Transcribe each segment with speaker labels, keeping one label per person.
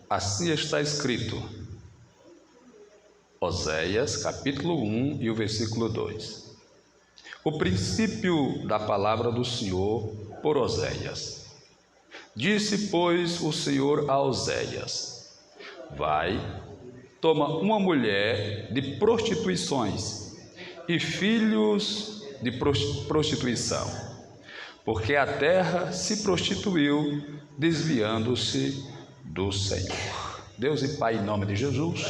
Speaker 1: Assim está escrito, Oséias, capítulo 1 e o versículo 2. O princípio da palavra do Senhor por Oséias. Disse, pois, o Senhor a Oséias: vai, toma uma mulher de prostituições e filhos de prostituição, porque a terra se prostituiu, desviando-se do Senhor. Deus e Pai, em nome de Jesus,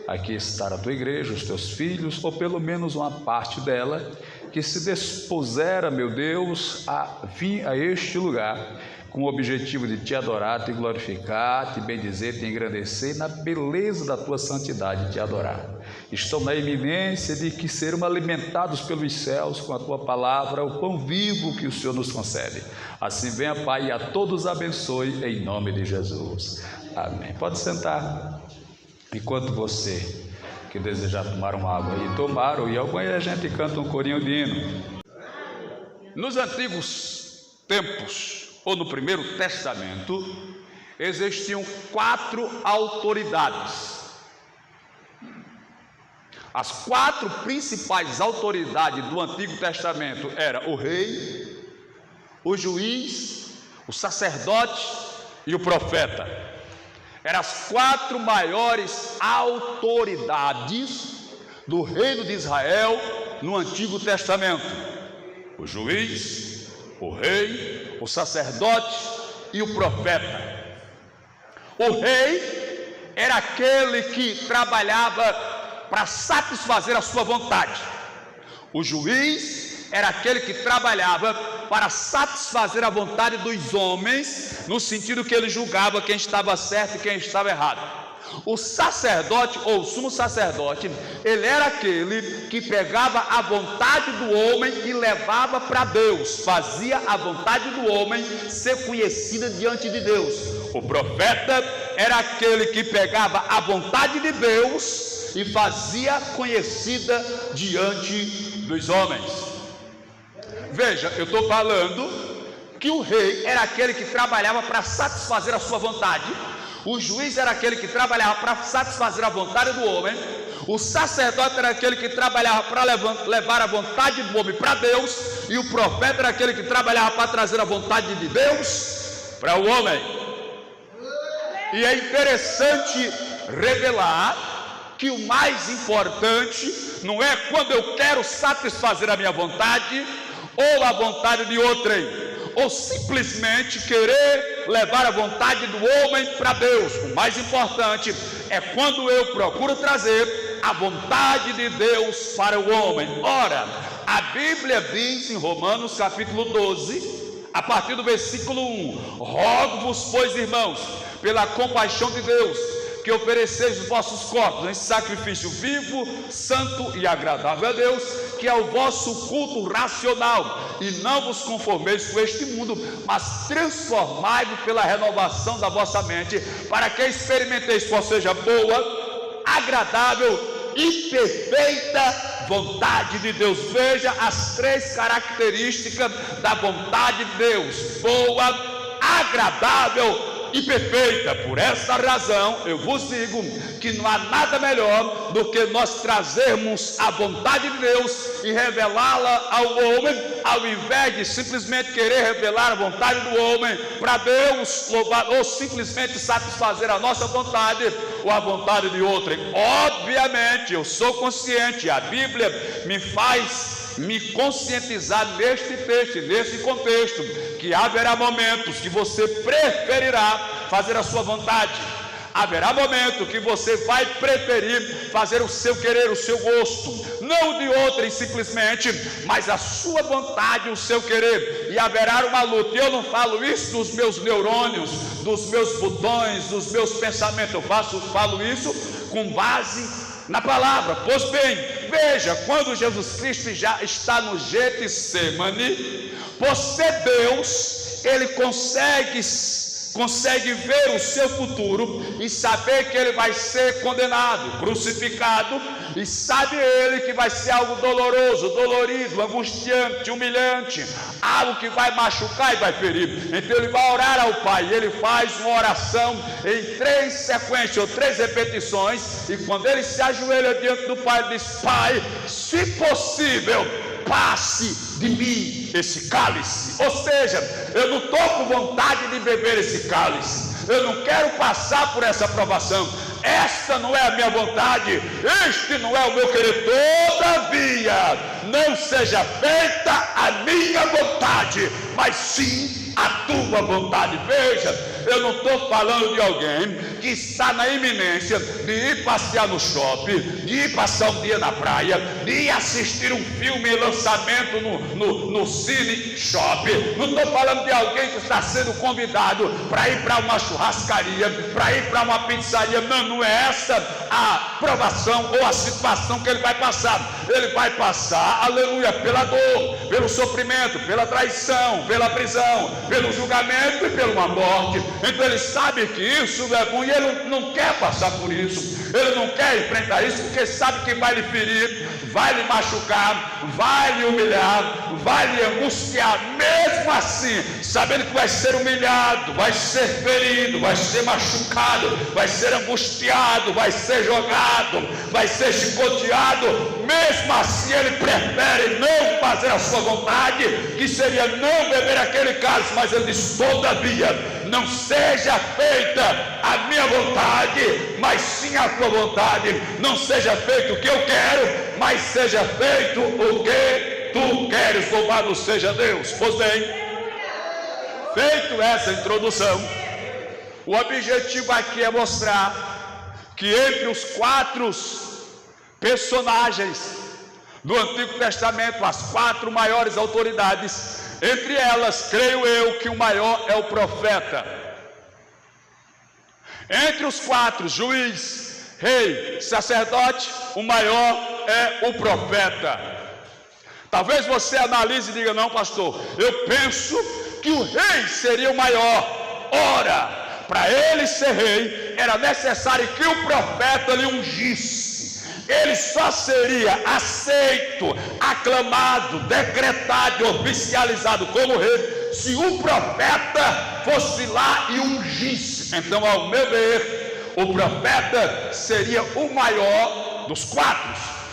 Speaker 1: aqui está a tua igreja, os teus filhos, ou pelo menos uma parte dela, que se dispusera, meu Deus, a vir a este lugar, com o objetivo de te adorar, te glorificar, te bendizer, te engrandecer, na beleza da tua santidade, te adorar. Estão na iminência de que serão alimentados pelos céus com a tua palavra, o pão vivo que o Senhor nos concede. Assim venha, Pai, e a todos abençoe, em nome de Jesus. Amém. Pode sentar. Enquanto você que desejar tomar uma água aí, tomar, ou ir ao banheiro, a gente canta um corinho de hino. Nos antigos tempos, ou no Primeiro Testamento, existiam 4 autoridades. As 4 principais autoridades do Antigo Testamento eram o rei, o juiz, o sacerdote e o profeta. Eram as 4 maiores autoridades do reino de Israel no Antigo Testamento: o juiz, o rei, o sacerdote e o profeta. O rei era aquele que trabalhava para satisfazer a sua vontade. O juiz era aquele que trabalhava para satisfazer a vontade dos homens, no sentido que ele julgava quem estava certo e quem estava errado. O sacerdote, ou sumo sacerdote, ele era aquele que pegava a vontade do homem e levava para Deus, fazia a vontade do homem ser conhecida diante de Deus. O profeta era aquele que pegava a vontade de Deus e fazia conhecida diante dos homens. Veja, eu estou falando que o rei era aquele que trabalhava para satisfazer a sua vontade, o juiz era aquele que trabalhava para satisfazer a vontade do homem, o sacerdote era aquele que trabalhava para levar a vontade do homem para Deus, e o profeta era aquele que trabalhava para trazer a vontade de Deus para o homem. E é interessante revelar que o mais importante não é quando eu quero satisfazer a minha vontade ou a vontade de outrem, ou simplesmente querer levar a vontade do homem para Deus. O mais importante é quando eu procuro trazer a vontade de Deus para o homem. Ora, a Bíblia diz em Romanos capítulo 12, a partir do versículo 1: rogo-vos, pois, irmãos, pela compaixão de Deus, que ofereceis os vossos corpos em sacrifício vivo, santo e agradável a Deus, que é o vosso culto racional, e não vos conformeis com este mundo, mas transformai-vos pela renovação da vossa mente, para que experimenteis qual seja boa, agradável e perfeita vontade de Deus. Veja as 3 características da vontade de Deus: boa, agradável e perfeita. Por essa razão eu vos digo que não há nada melhor do que nós trazermos a vontade de Deus e revelá-la ao homem, ao invés de simplesmente querer revelar a vontade do homem para Deus, ou simplesmente satisfazer a nossa vontade ou a vontade de outrem. Obviamente eu sou consciente, a Bíblia me faz me conscientizar neste texto, nesse contexto, que haverá momentos que você preferirá fazer a sua vontade, haverá momento que você vai preferir fazer o seu querer, o seu gosto, não de outrem simplesmente, mas a sua vontade, o seu querer, e haverá uma luta. E eu não falo isso dos meus neurônios, dos meus botões, dos meus pensamentos, eu falo isso com base na palavra. Pois bem, veja, quando Jesus Cristo já está no Getsemane, por ser Deus, ele consegue consegue ver o seu futuro e saber que ele vai ser condenado, crucificado, e sabe ele que vai ser algo doloroso, dolorido, angustiante, humilhante, algo que vai machucar e vai ferir. Então ele vai orar ao Pai, ele faz uma oração em 3 sequências ou 3 repetições, e quando ele se ajoelha diante do Pai, ele diz: Pai, se possível, passe de mim esse cálice. Ou seja, eu não estou com vontade de beber esse cálice, eu não quero passar por essa provação, esta não é a minha vontade, este não é o meu querer. Todavia, não seja feita a minha vontade, mas sim a tua vontade. Veja, eu não estou falando de alguém que está na iminência de ir passear no shopping, de ir passar um dia na praia, de ir assistir um filme em lançamento no Cine Shopping. Não estou falando de alguém que está sendo convidado para ir para uma churrascaria, para ir para uma pizzaria. Não é essa a provação ou a situação que ele vai passar. Ele vai passar, aleluia, pela dor, pelo sofrimento, pela traição, pela prisão, pelo julgamento e pela morte. Então ele sabe que isso não é bom e ele não quer passar por isso, ele não quer enfrentar isso, porque sabe que vai lhe ferir, vai lhe machucar, vai lhe humilhar, vai lhe angustiar. Mesmo assim, sabendo que vai ser humilhado, vai ser ferido, vai ser machucado, vai ser angustiado, vai ser jogado, vai ser chicoteado, mesmo assim ele prefere não fazer a sua vontade, que seria não beber aquele cálice. Mas ele diz: todavia, não seja feita a minha vontade, mas sim a tua vontade. Não seja feito o que eu quero, mas seja feito o que tu queres. Louvado seja Deus. Pois bem, feito essa introdução, o objetivo aqui é mostrar que entre os 4 personagens do Antigo Testamento, as 4 maiores autoridades, entre elas, creio eu que o maior é o profeta. Entre os 4, juiz, rei, sacerdote, o maior é o profeta. Talvez você analise e diga: não, pastor, eu penso que o rei seria o maior. Ora, para ele ser rei, era necessário que o profeta lhe ungisse. Ele só seria aceito, aclamado, decretado, oficializado como rei, se o profeta fosse lá e ungisse. Então, ao meu ver, o profeta seria o maior dos 4.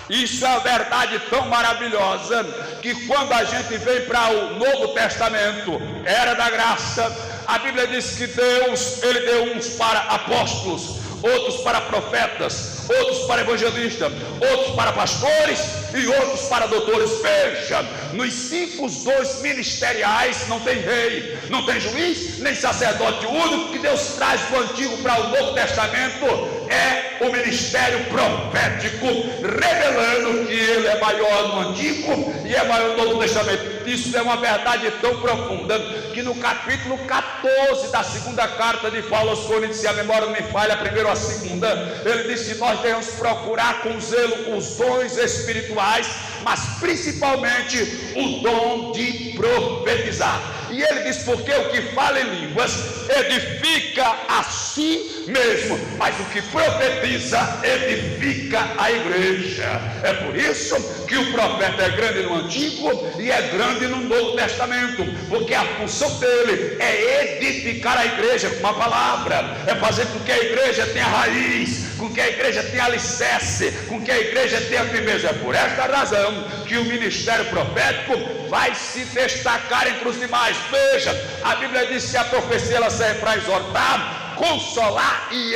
Speaker 1: Isso é uma verdade tão maravilhosa, que quando a gente vem para o Novo Testamento, era da graça, a Bíblia diz que Deus, ele deu uns para apóstolos, outros para profetas, outros para evangelistas, outros para pastores e outros para doutores. Veja, nos 5 dons ministeriais não tem rei, não tem juiz, nem sacerdote. O único que Deus traz do Antigo para o Novo Testamento é o ministério profético, revelando que ele é maior no Antigo e é maior no Novo Testamento. Isso é uma verdade tão profunda que no capítulo 14 da 2ª carta de Paulo aos Coríntios, se a memória não me falha, a primeira ou a segunda, ele diz que nós devemos procurar com zelo os dons espirituais, mas principalmente o dom de profetizar. E ele diz: porque o que fala em línguas edifica a si mesmo, mas o que profetiza edifica a igreja. É por isso que o profeta é grande no Antigo e é grande no Novo Testamento, porque a função dele é edificar a igreja com uma palavra, é fazer com que a igreja tenha raiz, com que a igreja tenha alicerce, com que a igreja tenha firmeza. É por esta razão que o ministério profético vai se destacar entre os demais. Veja, a Bíblia diz que a profecia ela serve para exortar, consolar e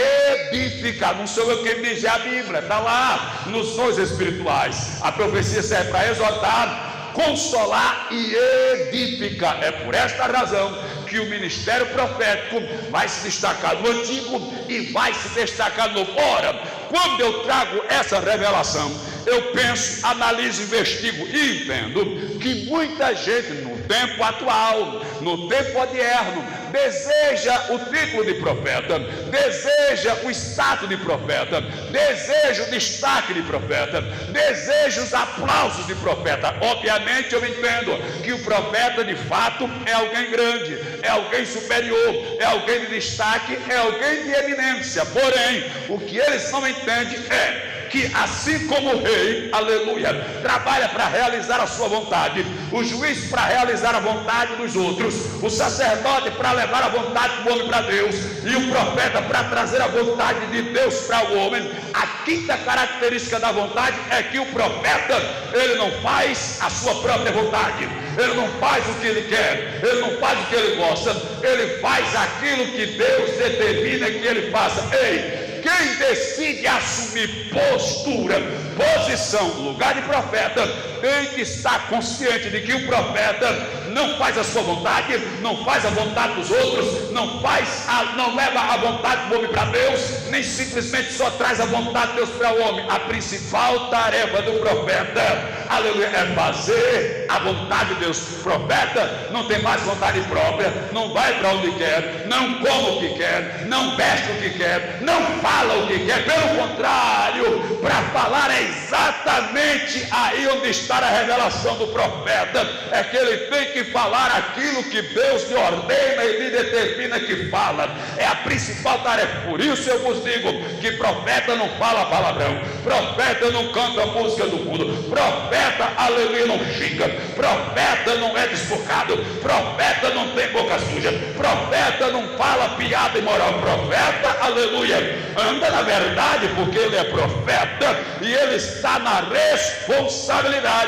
Speaker 1: edificar. Não sou eu quem diz, é a Bíblia, está lá nos dons espirituais. A profecia serve para exortar, consolar e edificar. É por esta razão que o ministério profético vai se destacar no Antigo e vai se destacar no Novo. Ora, quando eu trago essa revelação, eu penso, analiso, investigo e entendo que muita gente no tempo atual, no tempo odierno, deseja o título de profeta, deseja o status de profeta, deseja o destaque de profeta, deseja os aplausos de profeta. Obviamente eu entendo que o profeta de fato é alguém grande, é alguém superior, é alguém de destaque, é alguém de eminência. Porém, o que eles não entendem é que assim como o rei, aleluia, trabalha para realizar a sua vontade, o juiz para realizar a vontade dos outros, o sacerdote para levar a vontade do homem para Deus, e o profeta para trazer a vontade de Deus para o homem, a quinta característica da vontade é que o profeta, ele não faz a sua própria vontade, ele não faz o que ele quer, ele não faz o que ele gosta, ele faz aquilo que Deus determina que ele faça. Ei, quem decide assumir postura, posição, lugar de profeta, tem que estar consciente de que o profeta não faz a sua vontade, não faz a vontade dos outros, não leva a vontade do homem para Deus, nem simplesmente só traz a vontade de Deus para o homem. A principal tarefa do profeta, aleluia, é fazer a vontade de Deus. O profeta não tem mais vontade própria, não vai para onde quer, não come o que quer, não veste o que quer, não fala o que quer. Pelo contrário, para falar é exatamente aí onde está a revelação do profeta, é que ele tem que falar aquilo que Deus lhe ordena e lhe determina que fala. É a principal tarefa. Por isso eu vos digo que profeta não fala palavrão, profeta não canta a música do mundo, profeta, aleluia, não xinga, profeta não é desfocado, profeta não tem boca suja, profeta não fala piada imoral, profeta, aleluia, anda na verdade, porque ele é profeta e ele está na responsabilidade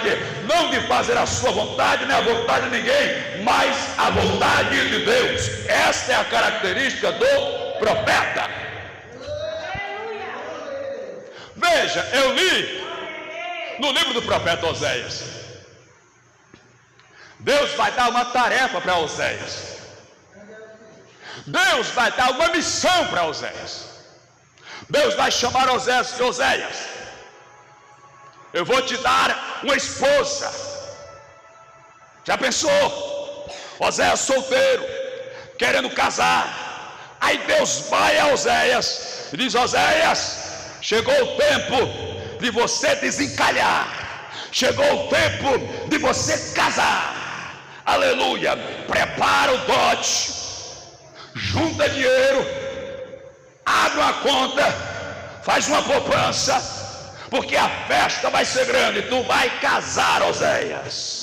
Speaker 1: não de fazer a sua vontade, nem a vontade de ninguém, mas a vontade de Deus. Esta é a característica do profeta. Veja, eu li no livro do profeta Oséias, Deus vai dar uma tarefa para Oséias, Deus vai dar uma missão para Oséias. Deus vai chamar Oséias de Oséias, eu vou te dar uma esposa. Já pensou? Oséias solteiro, querendo casar. Aí Deus vai a Oséias e diz: Oséias, chegou o tempo de você desencalhar, chegou o tempo de você casar. Aleluia, prepara o dote, junta dinheiro, abre uma conta, faz uma poupança, porque a festa vai ser grande. Tu vai casar, Oséias.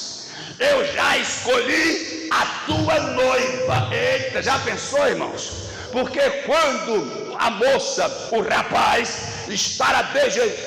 Speaker 1: Eu já escolhi a tua noiva. Eita, já pensou, irmãos? Porque quando a moça, o rapaz, estar a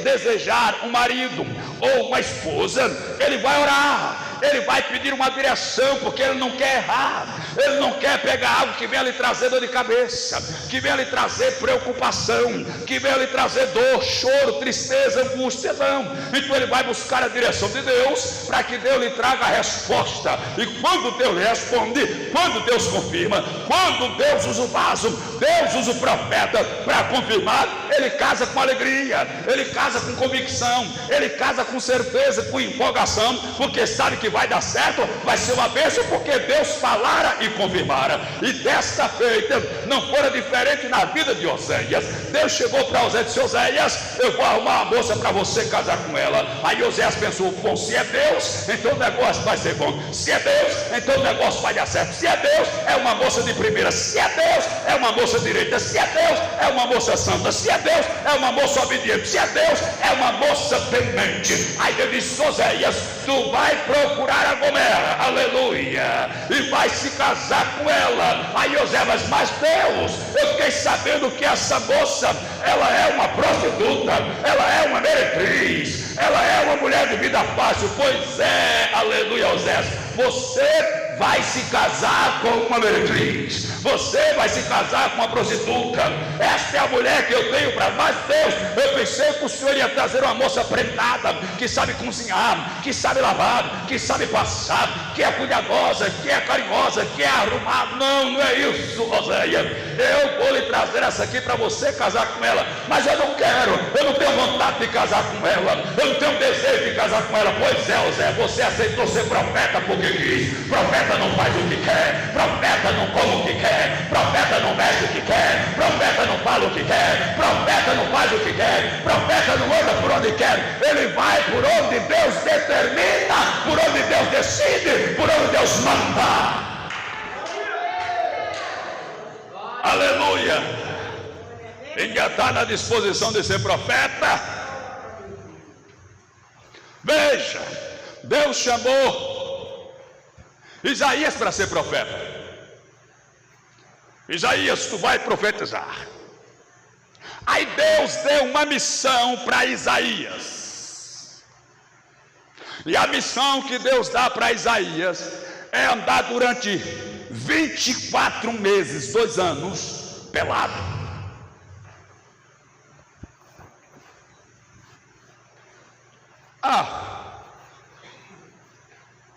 Speaker 1: desejar um marido ou uma esposa, ele vai orar, ele vai pedir uma direção, porque ele não quer errar, ele não quer pegar algo que venha lhe trazer dor de cabeça, que venha lhe trazer preocupação, que venha lhe trazer dor, choro, tristeza, angústia. Não. Então ele vai buscar a direção de Deus, para que Deus lhe traga a resposta. E quando Deus responde, quando Deus confirma, quando Deus usa o vaso, Deus usa o profeta para confirmar, ele casa com alegria, ele casa com convicção, ele casa com certeza, com empolgação, porque sabe que vai dar certo, vai ser uma bênção, porque Deus falara e confirmara. E desta feita não fora diferente na vida de Oséias. Deus chegou para Oséias e disse: Oséias, eu vou arrumar uma moça para você casar com ela. Aí Oséias pensou: bom, se é Deus, então o negócio vai ser bom. Se é Deus, então o negócio vai dar certo. Se é Deus, é uma moça de primeira. Se é Deus, é uma moça direita. Se é Deus, é uma moça santa. Se é Deus, é uma moça obediente. Se é Deus, é uma moça temente. Aí Deus disse: Oséias, tu vai procurar a Gomera, aleluia, e vai se casar com ela. Aí Oséias: mas Deus, eu fiquei sabendo que essa moça, ela é uma prostituta, ela é uma meretriz, ela é uma mulher de vida fácil. Pois é, aleluia, Oséias, você vai se casar com uma meretriz, você vai se casar com uma prostituta. Esta é a mulher que eu tenho para. Mas Deus, eu pensei que o Senhor ia trazer uma moça preparada, que sabe cozinhar, que sabe lavar, que sabe passar, que é cuidadosa, que é carinhosa, que é arrumada. Não, não é isso, Oséias. Eu vou lhe trazer essa aqui para você casar com ela, mas eu não quero, eu não tenho vontade de casar com ela, eu não tenho desejo de casar com ela. Pois é, Oséias, você aceitou ser profeta porque quis. Profeta profeta não faz o que quer, profeta não come o que quer, profeta não veste o que quer, profeta não fala o que quer, profeta não faz o que quer, profeta não anda por onde quer, ele vai por onde Deus determina, por onde Deus decide, por onde Deus manda. Aleluia! Ainda está na disposição de ser profeta. Veja, Deus chamou Isaías para ser profeta. Isaías, tu vai profetizar. Aí Deus deu uma missão para Isaías. E a missão que Deus dá para Isaías é andar durante 24 meses, 2 anos, pelado.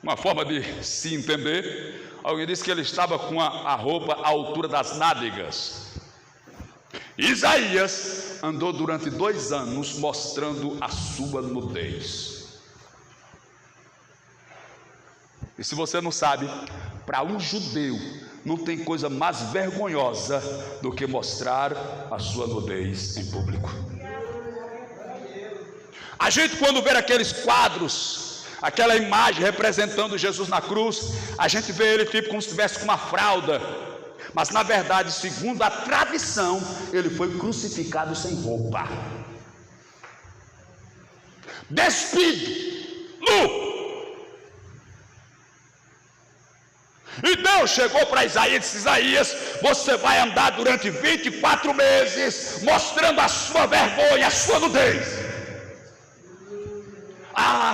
Speaker 1: Uma forma de se entender, alguém disse que ele estava com a roupa à altura das nádegas. Isaías andou durante 2 anos mostrando a sua nudez. E se você não sabe, para um judeu não tem coisa mais vergonhosa do que mostrar a sua nudez em público. A gente, quando vê aqueles quadros, aquela imagem representando Jesus na cruz, a gente vê ele tipo como se estivesse com uma fralda, mas na verdade, segundo a tradição, ele foi crucificado sem roupa, despido, nu. E Deus chegou para Isaías e disse: Isaías, você vai andar durante 24 meses mostrando a sua vergonha, a sua nudez.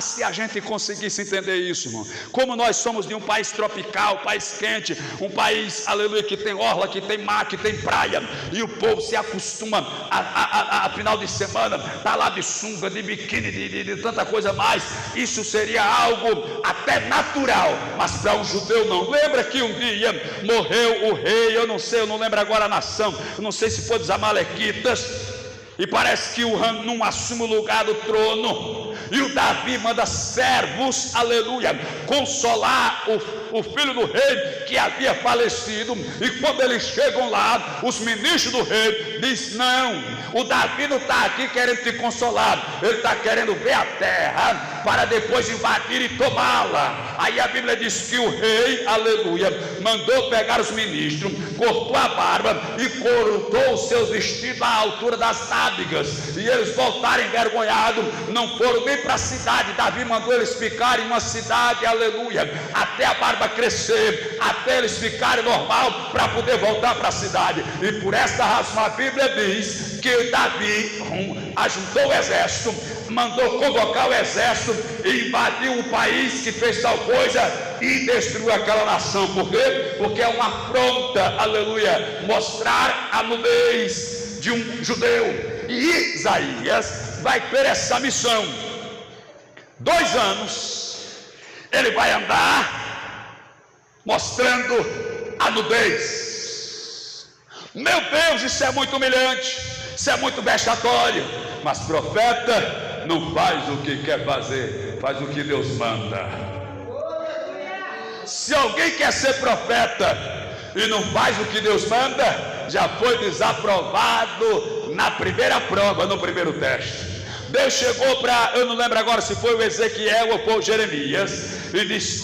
Speaker 1: Se a gente conseguisse entender isso, irmão, como nós somos de um país tropical, país quente, um país, aleluia, que tem orla, que tem mar, que tem praia, e o povo se acostuma a final de semana, tá lá de sunga, de biquíni, de tanta coisa mais, isso seria algo até natural, mas para um judeu não. Lembra que um dia morreu o rei, eu não lembro agora a nação, eu não sei se foi dos amalequitas, e parece que o Hanum assume o lugar do trono, e o Davi manda servos, aleluia, consolar o filho do rei que havia falecido. E quando eles chegam lá, os ministros do rei dizem: não, o Davi não está aqui querendo te consolar, ele está querendo ver a terra para depois invadir e tomá-la. Aí a Bíblia diz que o rei, aleluia, mandou pegar os ministros, cortou a barba e cortou os seus vestidos à altura das nádegas, e eles voltaram envergonhados, não foram nem para a cidade. Davi mandou eles ficarem em uma cidade, aleluia, até a barba crescer, até eles ficarem normal para poder voltar para a cidade. E por esta razão a Bíblia diz que Davi ajuntou o exército, mandou convocar o exército e invadiu o país que fez tal coisa e destruiu aquela nação. Por quê? Porque é uma afronta, aleluia, mostrar a nudez de um judeu. E Isaías vai ter essa missão. 2 anos ele vai andar mostrando a nudez. Meu Deus, isso é muito humilhante, isso é muito vexatório. Mas profeta não faz o que quer fazer, faz o que Deus manda. Se alguém quer ser profeta e não faz o que Deus manda, já foi desaprovado na primeira prova, no primeiro teste. Deus chegou para, eu não lembro agora se foi o Ezequiel ou foi o Jeremias, e disse: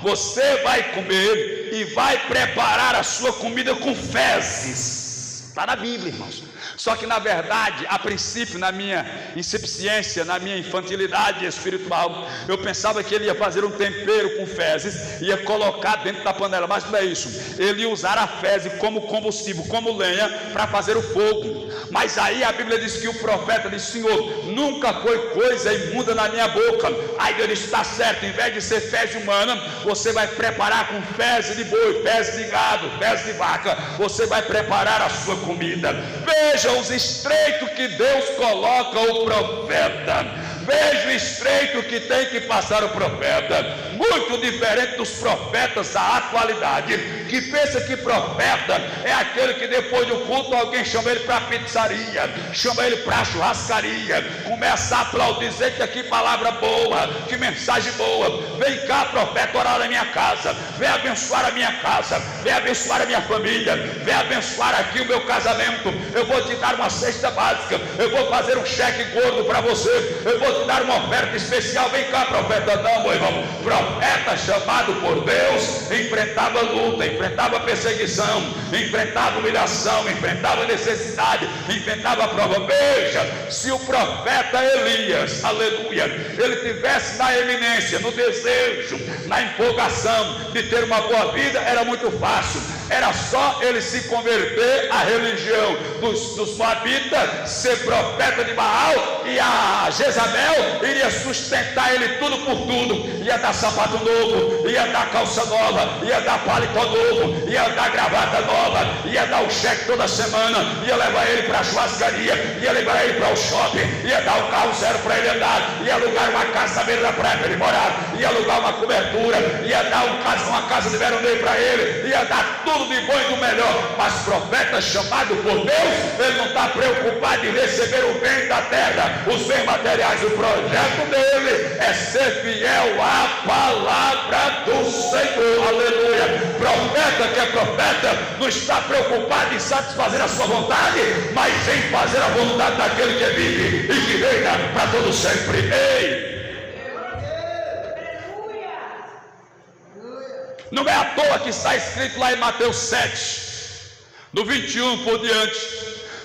Speaker 1: você vai comer e vai preparar a sua comida com fezes. Está na Bíblia, irmãos. Só que na verdade, a princípio, na minha insuficiência, na minha infantilidade espiritual, eu pensava que ele ia fazer um tempero com fezes, ia colocar dentro da panela, mas não é isso. Ele ia usar a fezes como combustível, como lenha, para fazer o fogo. Mas aí a Bíblia diz que o profeta disse: Senhor, nunca foi coisa imunda na minha boca. Aí Deus disse: está certo, em vez de ser fezes humana, você vai preparar com fezes de boi, fezes de gado, fezes de vaca, você vai preparar a sua comida. Veja os estreitos que Deus coloca o profeta. Veja o estreito que tem que passar o profeta, muito diferente dos profetas da atualidade, que pensa que profeta é aquele que depois do culto alguém chama ele para pizzaria, chama ele para churrascaria, começa a aplaudir, dizer que aqui palavra boa, que mensagem boa. Vem cá, profeta, orar na minha casa, vem abençoar a minha casa, vem abençoar a minha família, vem abençoar aqui o meu casamento. Eu vou te dar uma cesta básica, eu vou fazer um cheque gordo para você, eu vou te dar uma oferta especial. Vem cá, profeta. Não, meu irmão, profeta chamado por Deus enfrentava luta, enfrentava perseguição, enfrentava humilhação, enfrentava necessidade, enfrentava prova. Veja, se o profeta Elias, aleluia, ele tivesse na eminência, no desejo, na empolgação de ter uma boa vida, era muito fácil, era só ele se converter à religião dos moabitas, ser profeta de Baal, e a Jezabel iria sustentar ele tudo por tudo, ia dar sapato novo, ia dar calça nova, ia dar paletó novo, ia dar gravata nova, ia dar o cheque toda semana, ia levar ele para a churrascaria, ia levar ele para o shopping, ia dar o carro zero para ele andar, ia alugar uma casa na beira da praia para ele morar, ia alugar uma cobertura, ia dar uma casa de veraneio para ele, ia dar tudo de bom e do melhor. Mas profeta chamado por Deus, ele não está preocupado em receber o bem da terra, os bens materiais. O projeto dele é ser fiel à palavra do Senhor, aleluia. Profeta que é profeta não está preocupado em satisfazer a sua vontade, mas em fazer a vontade daquele que vive e que reina para todo sempre. Ei! Não é à toa que está escrito lá em Mateus 7, no 21 por diante: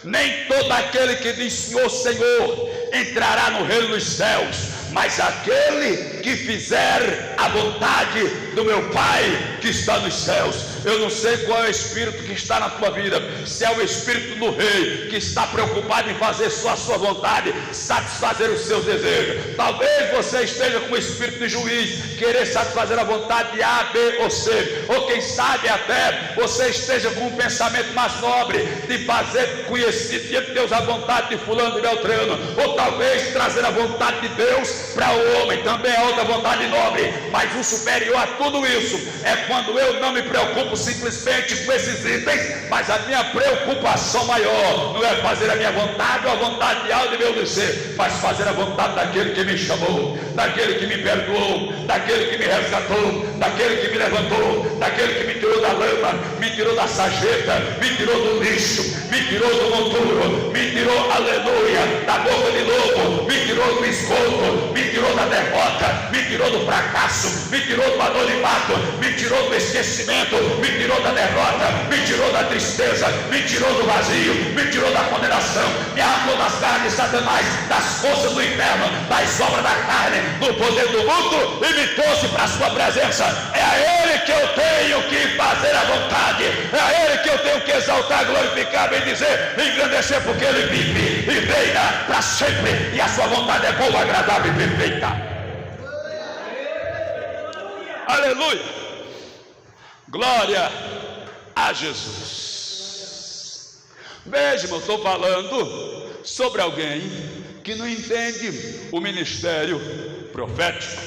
Speaker 1: nem todo aquele que diz Senhor, Senhor, entrará no reino dos céus, mas aquele que fizer a vontade do meu Pai que está nos céus. Eu não sei qual é o espírito que está na tua vida, se é o espírito do rei, que está preocupado em fazer só a sua vontade, satisfazer os seus desejos. Talvez você esteja com o espírito de juiz, querer satisfazer a vontade de A, B ou C, ou quem sabe até você esteja com um pensamento mais nobre, de fazer conhecido diante de Deus a vontade de fulano e beltrano, ou talvez trazer a vontade de Deus para o homem, também é outra vontade nobre. Mas o superior a tudo isso é quando eu não me preocupo simplesmente com esses itens, mas a minha preocupação maior não é fazer a minha vontade ou a vontade de algo de meu descer, mas fazer a vontade daquele que me chamou, daquele que me perdoou, daquele que me resgatou, daquele que me levantou, daquele que me tirou da lama, me tirou da sarjeta, me tirou do lixo, me tirou do monturo, me tirou, aleluia, da boca de lobo, me tirou do esgoto, me tirou da derrota, me tirou do fracasso, me tirou do anonimato, me tirou do esquecimento, me tirou da derrota, me tirou da tristeza, me tirou do vazio, me tirou da condenação, me arrancou das garras de Satanás, das forças do inferno, das obras da carne, do poder do mundo, e me trouxe para a sua presença. É a Ele que eu tenho que fazer a vontade, é a Ele que eu tenho que exaltar, glorificar, bem dizer, engrandecer, porque Ele vive e reina para sempre, e a sua vontade é boa, agradável e perfeita. Aleluia, glória a Jesus. Veja, eu estou falando sobre alguém que não entende o ministério profético.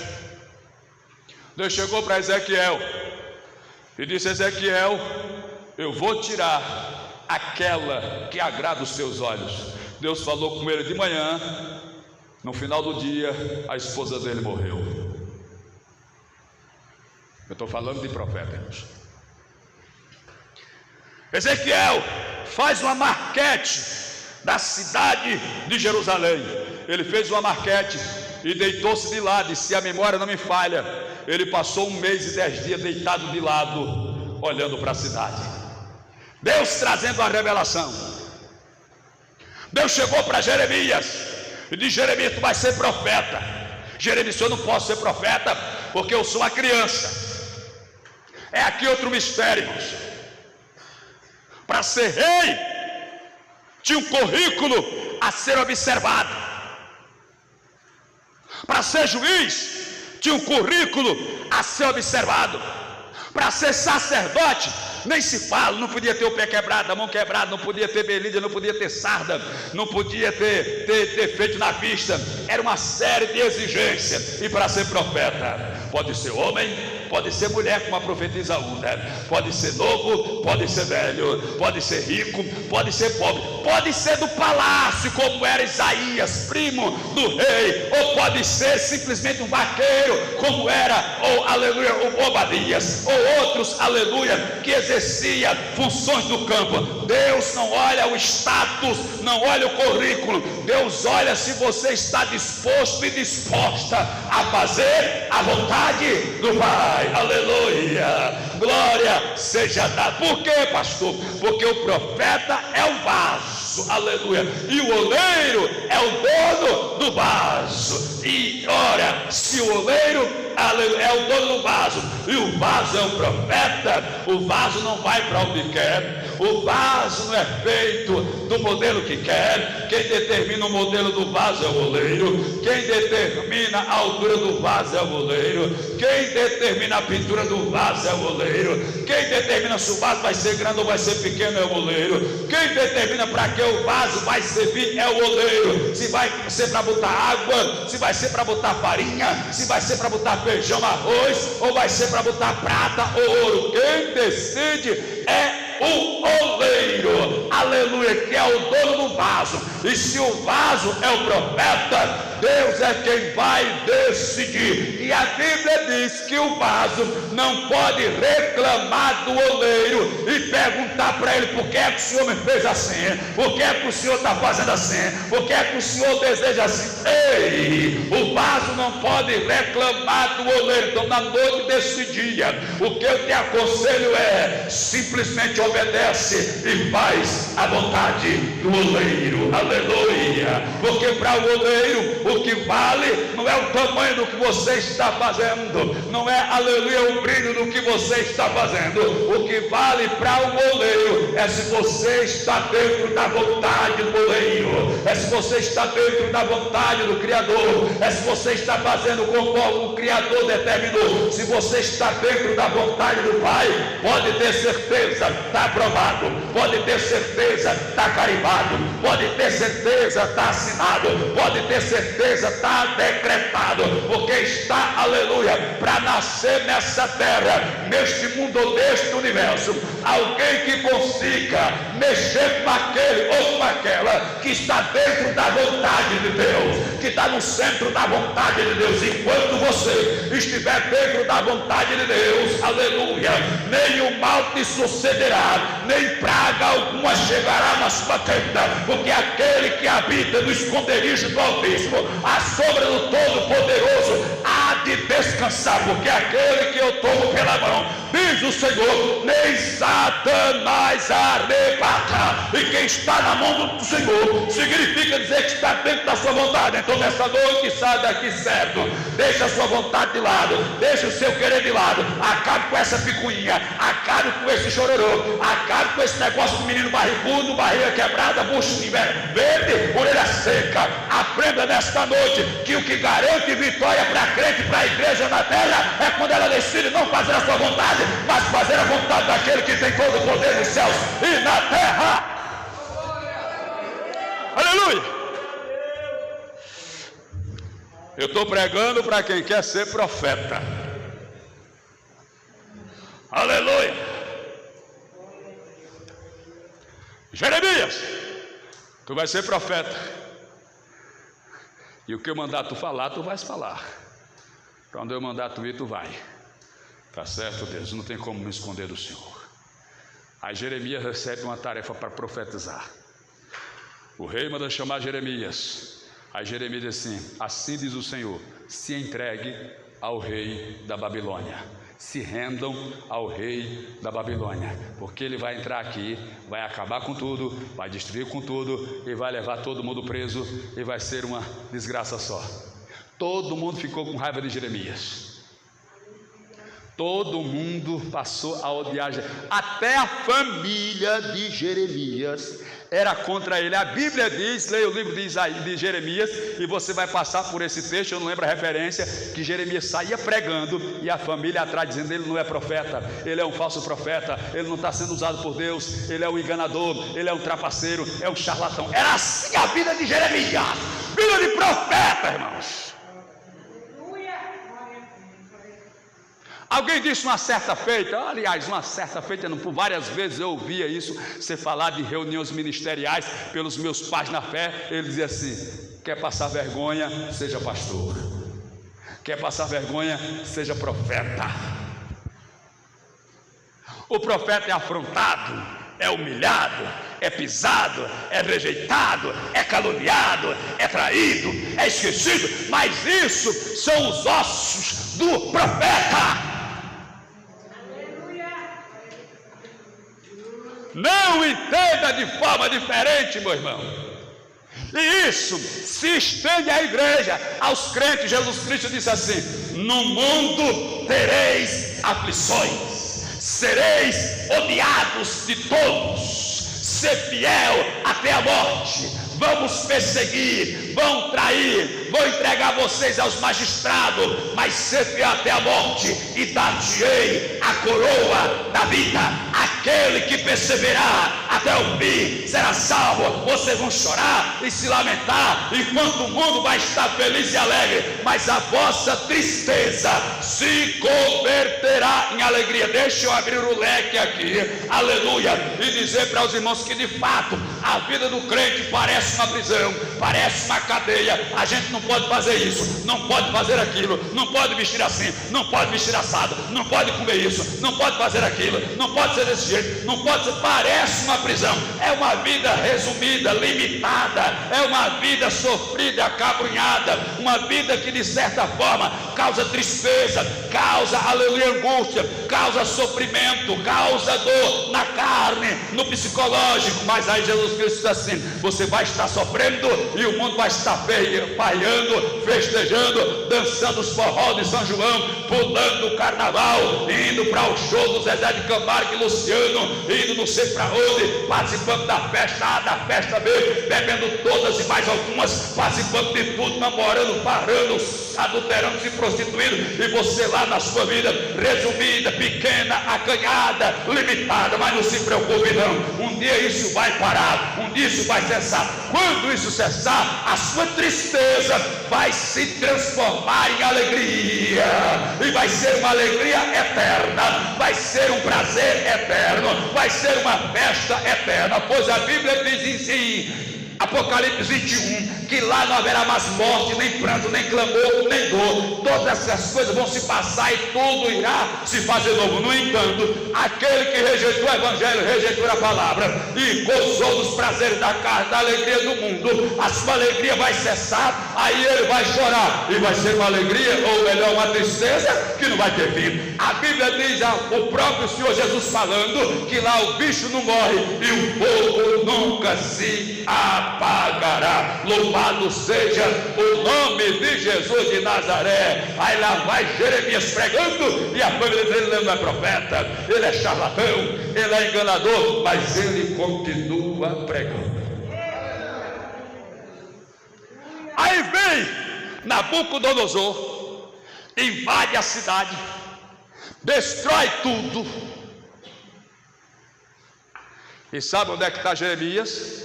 Speaker 1: Deus chegou para Ezequiel e disse: Ezequiel, eu vou tirar aquela que agrada os teus olhos. Deus falou com ele de manhã, no final do dia a esposa dele morreu. Eu estou falando de profeta, irmãos. Ezequiel faz uma maquete da cidade de Jerusalém. Ele fez uma maquete e deitou-se de lado, e se a memória não me falha, ele passou 1 mês e 10 dias deitado de lado, olhando para a cidade. Deus trazendo a revelação. Deus chegou para Jeremias e disse: Jeremias, tu vai ser profeta. Jeremias, eu não posso ser profeta porque eu sou uma criança. É aqui outro mistério, irmãos. Para ser rei, tinha um currículo a ser observado. Para ser juiz, tinha um currículo a ser observado. Para ser sacerdote, nem se fala, não podia ter o pé quebrado, a mão quebrada, não podia ter belídia, não podia ter sarda, não podia ter feito na vista. Era uma série de exigências. E para ser profeta, pode ser homem, pode ser mulher, como a profetisa Una, pode ser novo, pode ser velho, pode ser rico, pode ser pobre, pode ser do palácio, como era Isaías, primo do rei, ou pode ser simplesmente um vaqueiro, como era, ou aleluia, o Obadias, ou outros, aleluia, que exercia funções do campo. Deus não olha o status, não olha o currículo, Deus olha se você está disposto e disposta a fazer a vontade do Pai. Aleluia, glória seja dada. Por quê, pastor? Porque o profeta é o vaso, aleluia, e o oleiro é o dono do vaso. E ora, se o oleiro é o dono do vaso e o vaso é o profeta, o vaso não vai para onde quer, o vaso não é feito do modelo que quer. Quem determina o modelo do vaso é o oleiro, quem determina a altura do vaso é o oleiro, quem determina a pintura do vaso é o oleiro, quem determina se o vaso vai ser grande ou vai ser pequeno é o oleiro, quem determina para que o vaso vai servir é o oleiro, se vai ser para botar água, se vai ser para botar farinha, se vai ser para botar feijão, arroz, ou vai ser para botar prata ou ouro. Quem decide é o oleiro, aleluia, que é o dono do vaso. E se o vaso é o profeta, Deus é quem vai decidir. E a Bíblia diz que o vaso não pode reclamar do oleiro e perguntar para ele: por que é que o Senhor me fez assim? Por que é que o Senhor está fazendo assim? Por que é que o Senhor deseja assim? Ei, o vaso não pode reclamar do oleiro. Então, na noite desse dia, o que eu te aconselho é: simplesmente obedece e faz a vontade do oleiro. Aleluia. Porque para o oleiro, o que vale não é o tamanho do que você está fazendo, não é, aleluia, o brilho do que você está fazendo. O que vale para o oleiro é se você está dentro da vontade do oleiro, é se você está dentro da vontade do Criador, é se você está fazendo conforme o Criador determinou. Se você está dentro da vontade do Pai, pode ter certeza, está aprovado, pode ter certeza, está carimbado, pode ter certeza, está assinado, pode ter certeza, está decretado, porque está, aleluia, para nascer nessa terra, neste mundo ou neste universo, alguém que consiga mexer com aquele ou com aquela que está dentro da vontade de Deus, que está no centro da vontade de Deus. Enquanto você estiver dentro da vontade de Deus, aleluia, nenhum mal te sucederá, nem praga alguma chegará na sua tenda, porque aquele que habita no esconderijo do Altíssimo, a sombra do Todo-Poderoso, há de descansar. Porque aquele que eu tomo pela mão, diz o Senhor, nem Satanás arrebata. E quem está na mão do Senhor significa dizer que está dentro da sua vontade. Então nessa noite, sai daqui certo, deixa a sua vontade de lado, deixa o seu querer de lado, acabe com essa picuinha, acabe com esse chororô, acabe com esse negócio do menino barrigudo, barriga quebrada, bucho verde, orelha seca. Aprenda nesta noite que o que garante vitória para crente, para a igreja na terra, é quando ela decide não fazer a sua vontade, mas fazer a vontade daquele que tem todo o poder nos céus e na terra. Aleluia. Eu estou pregando para quem quer ser profeta. Aleluia. Jeremias, tu vais ser profeta, e o que eu mandar tu falar, tu vais falar. Para onde eu mandar tu ir, tu vai. Tá certo, Deus? Não tem como me esconder do Senhor. Aí Jeremias recebe uma tarefa para profetizar. O rei manda chamar Jeremias. Aí Jeremias diz assim: assim diz o Senhor, se entregue ao rei da Babilônia, se rendam ao rei da Babilônia, porque ele vai entrar aqui, vai acabar com tudo, vai destruir com tudo, e vai levar todo mundo preso, e vai ser uma desgraça só. Todo mundo ficou com raiva de Jeremias, todo mundo passou a odiar, até a família de Jeremias era contra ele. A Bíblia diz, leia o livro de Jeremias, e você vai passar por esse texto, eu não lembro a referência, que Jeremias saía pregando, e a família atrás dizendo, ele não é profeta, ele é um falso profeta, ele não está sendo usado por Deus, ele é um enganador, ele é um trapaceiro, é um charlatão. Era assim a vida de Jeremias, vida de profeta, irmãos. Alguém disse uma certa feita, aliás, uma certa feita, por várias vezes eu ouvia isso, você falar de reuniões ministeriais pelos meus pais na fé, ele dizia assim, quer passar vergonha, seja pastor, quer passar vergonha, seja profeta. O profeta é afrontado, é humilhado, é pisado, é rejeitado, é caluniado, é traído, é esquecido, mas isso são os ossos do profeta. Não entenda de forma diferente, meu irmão. E isso se estende à igreja, aos crentes. Jesus Cristo disse assim: no mundo tereis aflições, sereis odiados de todos, ser fiel até a morte. Vamos perseguir, vão trair, vão entregar vocês aos magistrados, mas ser fiel até a morte, e dar-te-ei a coroa da vida. Aquele que perseverar até o fim será salvo. Vocês vão chorar e se lamentar, enquanto o mundo vai estar feliz e alegre, mas a vossa tristeza se converterá em alegria. Deixa eu abrir o leque aqui, aleluia, e dizer para os irmãos que de fato a vida do crente parece uma prisão, parece uma cadeia. A gente não pode fazer isso, não pode fazer aquilo, não pode vestir assim, não pode vestir assado, não pode comer isso, não pode fazer aquilo, não pode ser desse jeito, não pode ser. Parece uma prisão, é uma vida resumida, limitada, é uma vida sofrida, acabrunhada, uma vida que de certa forma causa tristeza, causa, aleluia, angústia, causa sofrimento, causa dor na carne, no psicológico. Mas aí Jesus Cristo diz assim: você vai estar sofrendo e o mundo vai estar paiando, festejando, dançando os forró de São João, pulando o carnaval, indo para o show do Zezé de Camargo e Luciano, indo não sei para onde, participando da festa A, da festa B, bebendo todas e mais algumas, participando de tudo, namorando, parando, adulterando, se prostituindo, e você lá na sua vida resumida, pequena, acanhada, limitada. Mas não se preocupe não, um dia isso vai parar, um dia isso vai cessar. Quando isso cessar, a sua tristeza vai se transformar em alegria, e vai ser uma alegria eterna, vai ser um prazer eterno, vai ser uma festa eterna. Pois a Bíblia diz em Apocalipse 21 que lá não haverá mais morte, nem pranto, nem clamor, nem dor. Todas essas coisas vão se passar e tudo irá se fazer novo. No entanto, aquele que rejeitou o evangelho, rejeitou a palavra e gozou dos prazeres da carne, da alegria do mundo, a sua alegria vai cessar. Aí ele vai chorar, e vai ser uma alegria, ou melhor, uma tristeza que não vai ter fim. A Bíblia diz, o próprio Senhor Jesus falando, que lá o bicho não morre e o fogo nunca se apagará. Louvado seja o nome de Jesus de Nazaré. Aí lá vai Jeremias pregando, e a família dele não é profeta, ele é charlatão, ele é enganador, mas ele continua pregando. Aí vem Nabucodonosor, invade a cidade, destrói tudo. E sabe onde é que está Jeremias?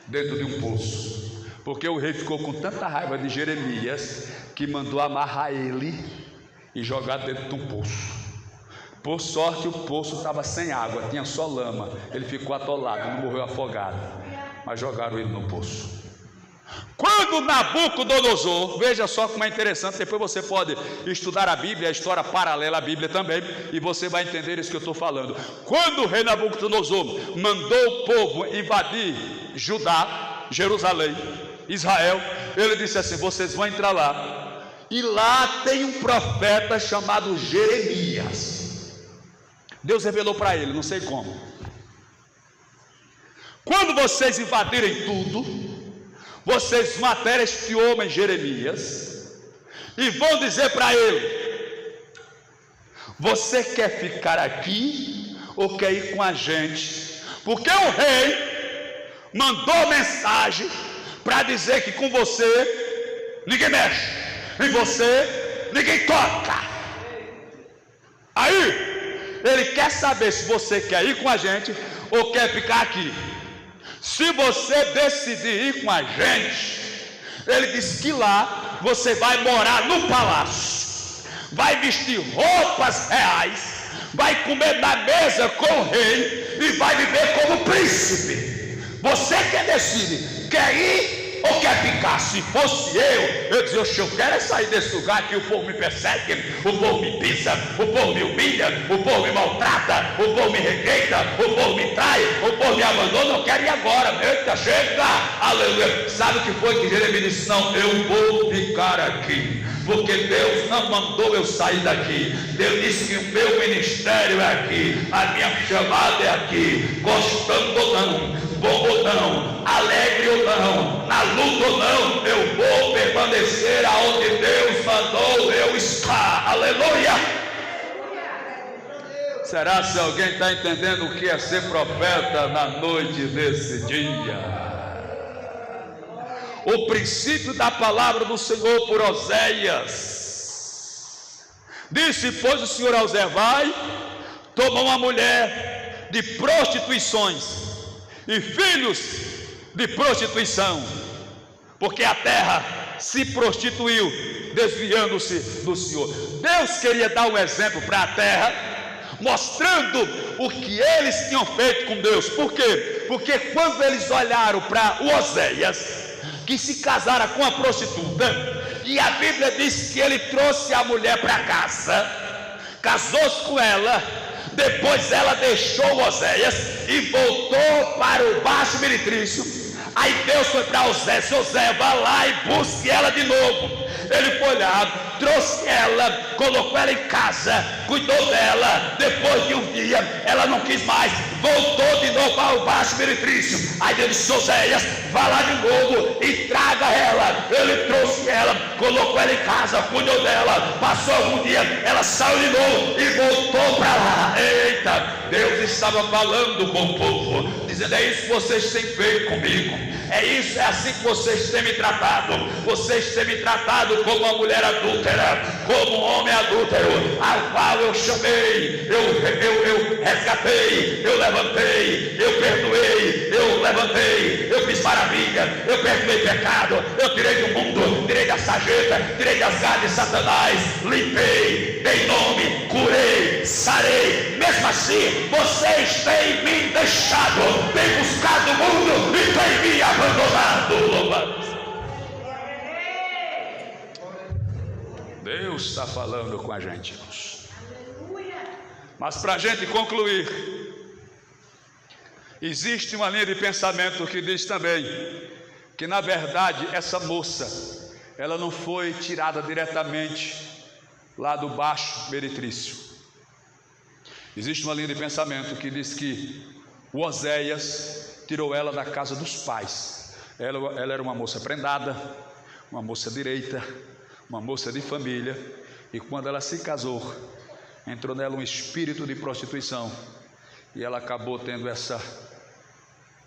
Speaker 1: Dentro de um poço, porque o rei ficou com tanta raiva de Jeremias que mandou amarrar ele e jogar dentro de um poço. Por sorte o poço estava sem água, tinha só lama. Ele ficou atolado, não morreu afogado, mas jogaram ele no poço. Quando Nabucodonosor, veja só como é interessante, depois você pode estudar a Bíblia, a história paralela à Bíblia também, e você vai entender isso que eu estou falando. Quando o rei Nabucodonosor mandou o povo invadir Judá, Jerusalém, Israel, ele disse assim: vocês vão entrar lá, e lá tem um profeta chamado Jeremias. Deus revelou para ele, não sei como. Quando vocês invadirem tudo, vocês matarem este homem Jeremias e vão dizer para ele: você quer ficar aqui ou quer ir com a gente? Porque o rei mandou mensagem para dizer que com você ninguém mexe, em você ninguém toca. Aí ele quer saber se você quer ir com a gente ou quer ficar aqui. Se você decidir ir com a gente, ele diz que lá você vai morar no palácio, vai vestir roupas reais, vai comer na mesa com o rei e vai viver como príncipe. Você que decide, quer ir ou quer ficar? Se fosse eu dizia, oxe, eu quero é sair desse lugar que o povo me persegue, o povo me pisa, o povo me humilha, o povo me maltrata, o povo me rejeita, o povo me trai, o povo me abandona, eu quero ir agora. Eita, chega, aleluia. Sabe o que foi que Jeremias disse? Não, eu vou ficar aqui, porque Deus não mandou eu sair daqui. Deus disse que o meu ministério é aqui, a minha chamada é aqui, gostando ou não, bom ou não, alegre ou não, na luta ou não, eu vou permanecer aonde Deus mandou eu estar. Aleluia. Será se alguém está entendendo o que é ser profeta na noite desse dia? O princípio da palavra do Senhor por Oséias disse: pois o Senhor a Osé vai, toma uma mulher de prostituições e filhos de prostituição, porque a terra se prostituiu, desviando-se do Senhor. Deus queria dar um exemplo para a terra, mostrando o que eles tinham feito com Deus. Por quê? Porque quando eles olharam para o Oséias, que se casara com a prostituta, e a Bíblia diz que ele trouxe a mulher para casa, casou-se com ela, depois ela deixou o Oséias e voltou para o Baixo Meretrício. Aí Deus foi para Oséias: Oséias, vá lá e busque ela de novo. Ele foi lá, trouxe ela, colocou ela em casa, cuidou dela. Depois de um dia, ela não quis mais, voltou de novo para o Baixo Meretrício. Aí Deus disse: Oséias, vá lá de novo e traga ela. Ele trouxe ela, colocou ela em casa, cuidou dela. Passou algum dia, ela saiu de novo e voltou para lá. Eita, Deus estava falando com o povo, dizendo: é isso que vocês têm feito comigo, é assim que vocês têm me tratado. Vocês têm me tratado como uma mulher adúltera, como um homem adúltero, ao qual eu chamei, eu resgatei, eu levantei, eu perdoei, eu levantei, eu fiz maravilha, eu perdoei pecado, eu tirei do mundo, tirei da sarjeta, tirei das garras de Satanás, limpei, dei nome, curei, sarei. Mesmo assim, vocês têm me deixado, têm buscado o mundo e têm me abandonado. Louvado. Deus está falando com a gente, irmãos. Mas para a gente concluir, existe uma linha de pensamento que diz também que, na verdade, essa moça, ela não foi tirada diretamente lá do Baixo Meretrício. Existe uma linha de pensamento que diz que o Oséias tirou ela da casa dos pais. Ela era uma moça prendada, uma moça direita, uma moça de família, e quando ela se casou, entrou nela um espírito de prostituição, e ela acabou tendo essa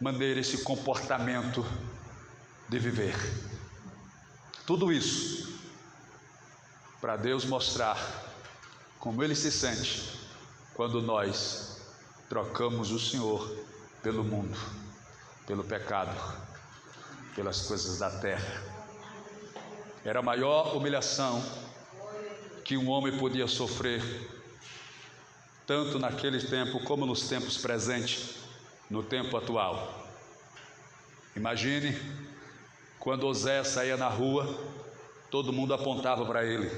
Speaker 1: maneira, esse comportamento de viver. Tudo isso para Deus mostrar como Ele se sente quando nós trocamos o Senhor pelo mundo, pelo pecado, pelas coisas da terra. Era a maior humilhação que um homem podia sofrer, tanto naquele tempo como nos tempos presentes, no tempo atual. Imagine quando Oséias saía na rua, todo mundo apontava para ele: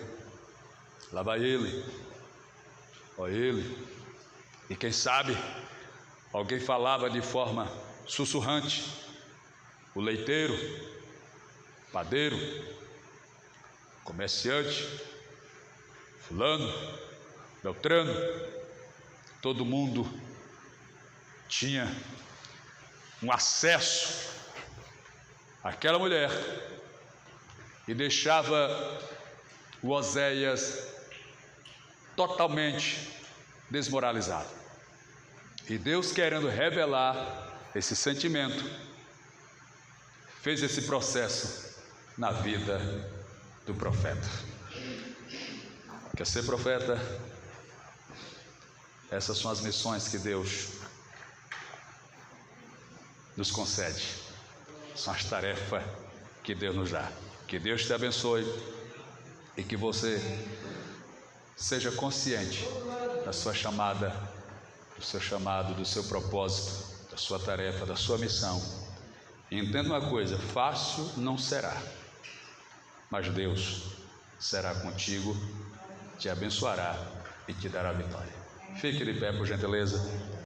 Speaker 1: lá vai ele, ó ele. E quem sabe alguém falava de forma sussurrante: o leiteiro, padeiro, comerciante, fulano, beltrano. Todo mundo tinha um acesso àquela mulher e deixava o Oséias totalmente desmoralizado. E Deus, querendo revelar esse sentimento, fez esse processo na vida do profeta. Quer ser profeta? Essas são as missões que Deus nos concede. São as tarefas que Deus nos dá. Que Deus te abençoe e que você seja consciente da sua chamada, do seu chamado, do seu propósito, da sua tarefa, da sua missão. E entenda uma coisa: fácil não será, mas Deus será contigo, te abençoará e te dará vitória. Fique de pé, por gentileza.